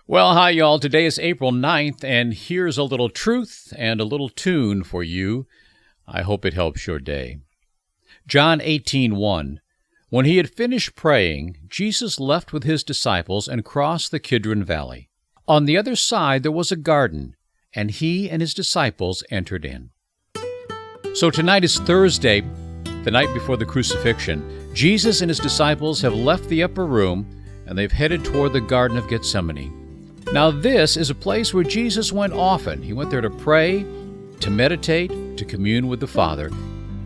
Well, hi, y'all. Today is April 9th, and here's a little truth and a little tune for you. I hope it helps your day. John 18:1. When he had finished praying, Jesus left with his disciples and crossed the Kidron Valley. On the other side there was a garden, and he and his disciples entered in. So tonight is Thursday, the night before the crucifixion. Jesus and his disciples have left the upper room, and they've headed toward the Garden of Gethsemane. Now, this is a place where Jesus went often. He went there to pray, to meditate, to commune with the Father.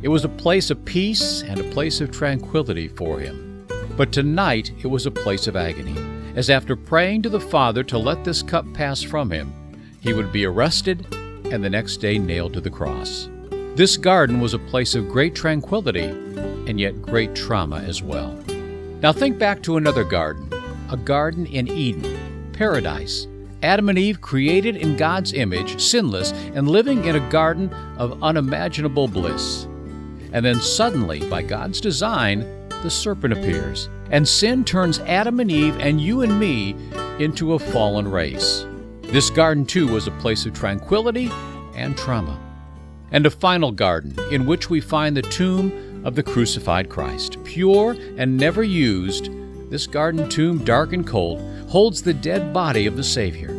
It was a place of peace and a place of tranquility for him. But tonight, it was a place of agony, as after praying to the Father to let this cup pass from him, he would be arrested and the next day nailed to the cross. This garden was a place of great tranquility and yet great trauma as well. Now think back to another garden, a garden in Eden. Paradise. Adam and Eve created in God's image, sinless, and living in a garden of unimaginable bliss. And then suddenly, by God's design, the serpent appears, and sin turns Adam and Eve and you and me into a fallen race. This garden, too, was a place of tranquility and trauma. And a final garden in which we find the tomb of the crucified Christ. Pure and never used, this garden tomb, dark and cold, holds the dead body of the Savior.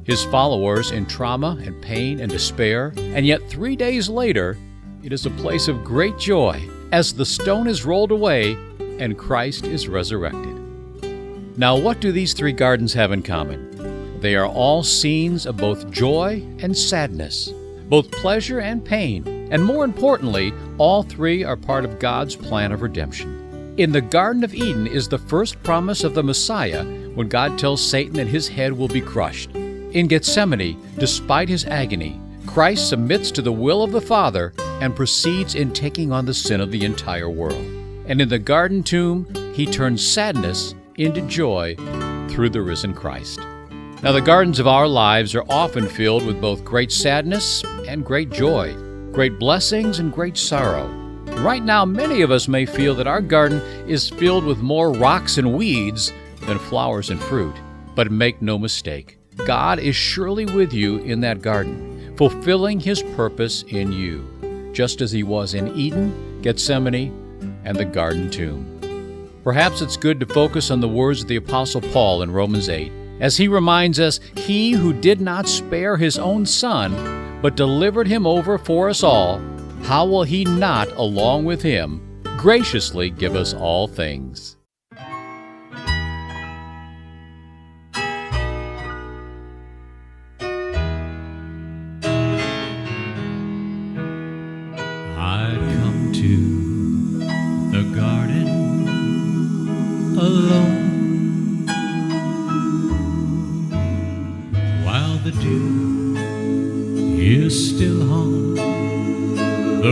His followers in trauma and pain and despair, and yet 3 days later, it is a place of great joy as the stone is rolled away and Christ is resurrected. Now, what do these three gardens have in common? They are all scenes of both joy and sadness, both pleasure and pain, and more importantly, all three are part of God's plan of redemption. In the Garden of Eden is the first promise of the Messiah when God tells Satan that his head will be crushed. In Gethsemane, despite his agony, Christ submits to the will of the Father and proceeds in taking on the sin of the entire world. And in the garden tomb, he turns sadness into joy through the risen Christ. Now, the gardens of our lives are often filled with both great sadness and great joy, great blessings and great sorrow. Right now, many of us may feel that our garden is filled with more rocks and weeds than flowers and fruit. But make no mistake, God is surely with you in that garden, fulfilling his purpose in you, just as he was in Eden, Gethsemane, and the garden tomb. Perhaps it's good to focus on the words of the Apostle Paul in Romans 8, as he reminds us, "He who did not spare his own Son, but delivered him over for us all, how will he not, along with him, graciously give us all things?" I'd come to the garden alone, while the dew is still on the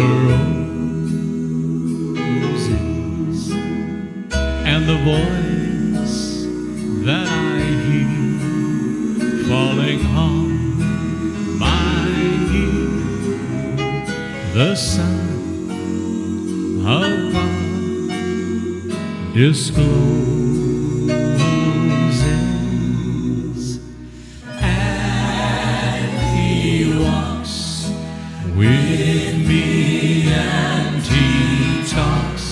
roses, and the voice that I hear falling on my ear, the sound of God discloses, and he walks with me, and he talks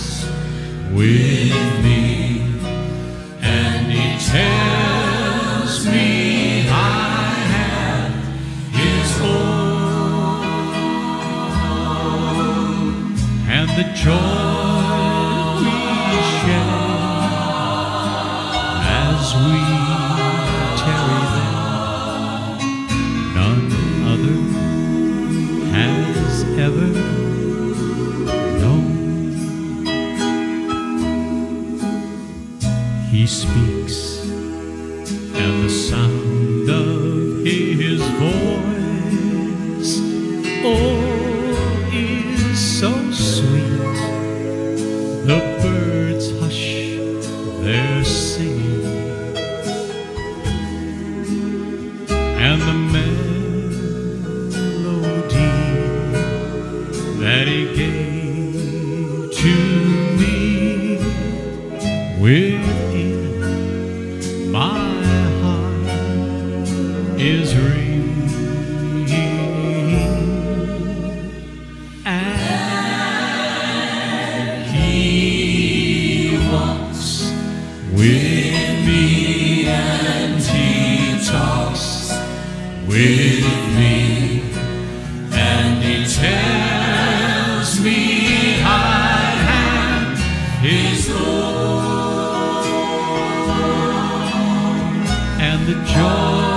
with me, and he tells me I have his own, and the joy we share as we tarry there, none other has ever known. He speaks, and the sound of his voice, oh, is so sweet. The birds hush their singing, is real. And He walks with me, and He talks with me, and He tells me I am His own, and the joy